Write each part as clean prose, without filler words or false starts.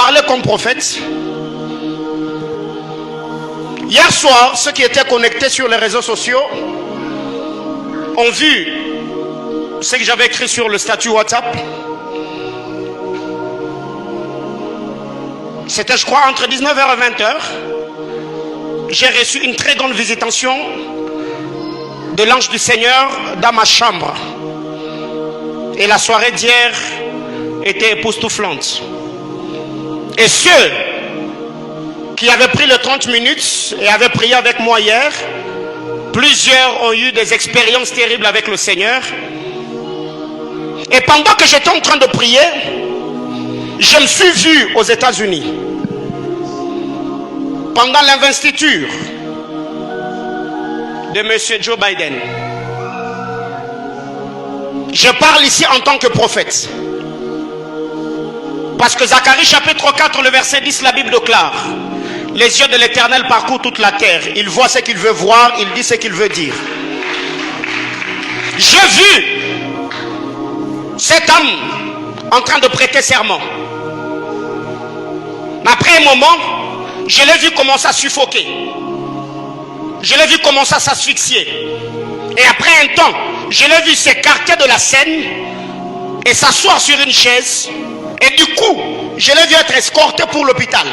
parler comme prophète. Hier soir, ceux qui étaient connectés sur les réseaux sociaux ont vu ce que j'avais écrit sur le statut WhatsApp. C'était, je crois, entre 19h et 20h. J'ai reçu une très grande visitation de l'ange du Seigneur dans ma chambre. Et la soirée d'hier était époustouflante. Et ceux qui avaient pris les 30 minutes et avaient prié avec moi hier, plusieurs ont eu des expériences terribles avec le Seigneur. Et pendant que j'étais en train de prier, je me suis vu aux États-Unis pendant l'investiture de M. Joe Biden. Je parle ici en tant que prophète. Parce que Zacharie chapitre 4, le verset 10, la Bible déclare: les yeux de l'Éternel parcourent toute la terre. Il voit ce qu'il veut voir, il dit ce qu'il veut dire. J'ai vu cet homme en train de prêter serment. Après un moment, je l'ai vu commencer à suffoquer. Je l'ai vu commencer à s'asphyxier. Et après un temps, je l'ai vu s'écarter de la scène et s'asseoir sur une chaise. Et du coup, je l'ai vu être escorté pour l'hôpital.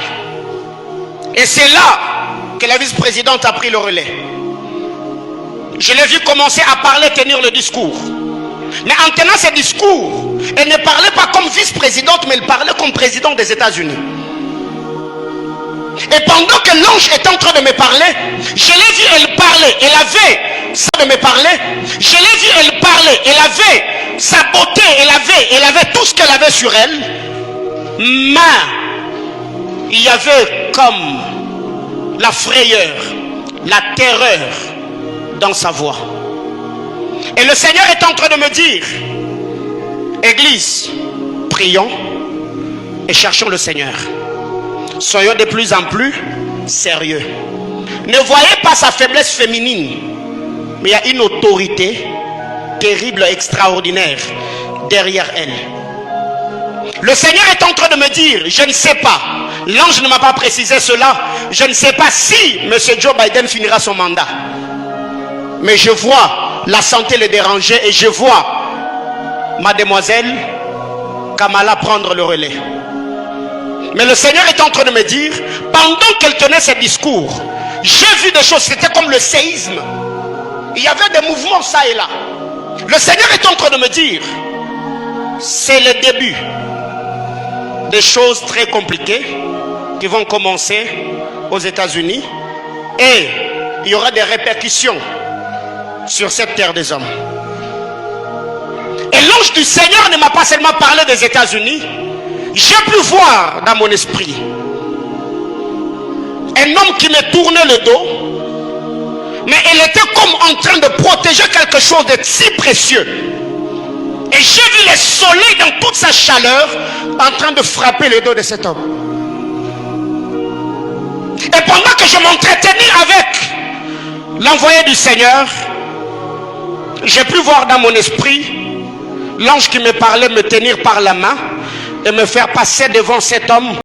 Et c'est là que la vice-présidente a pris le relais. Je l'ai vu commencer à parler, tenir le discours. Mais en tenant ce discours, elle ne parlait pas comme vice-présidente, mais elle parlait comme président des États-Unis. Et pendant que l'ange était en train de me parler, je l'ai vu, elle parlait, elle avait ça de me parler. Je l'ai vu, elle parlait, elle avait sa beauté, elle avait tout ce qu'elle avait sur elle. Mais il y avait comme la frayeur, la terreur dans sa voix. Et le Seigneur est en train de me dire: Église, prions et cherchons le Seigneur. Soyons de plus en plus sérieux. Ne voyez pas sa faiblesse féminine, mais il y a une autorité terrible, extraordinaire derrière elle. Le Seigneur est en train de me dire: je ne sais pas, l'ange ne m'a pas précisé cela, je ne sais pas si M. Joe Biden finira son mandat, mais je vois la santé le déranger et je vois mademoiselle Kamala prendre le relais. Mais le Seigneur est en train de me dire, pendant qu'elle tenait ce discours, j'ai vu des choses, c'était comme le séisme. Il y avait des mouvements ça et là. Le Seigneur est en train de me dire, c'est le début des choses très compliquées qui vont commencer aux États-Unis et il y aura des répercussions sur cette terre des hommes. Et l'ange du Seigneur ne m'a pas seulement parlé des États-Unis. J'ai pu voir dans mon esprit un homme qui me tournait le dos, mais il était comme en train de protéger quelque chose de si précieux. Et j'ai vu le soleil dans toute sa chaleur en train de frapper le dos de cet homme. Et pendant que je m'entretenais avec l'envoyé du Seigneur, j'ai pu voir dans mon esprit l'ange qui me parlait me tenir par la main et me faire passer devant cet homme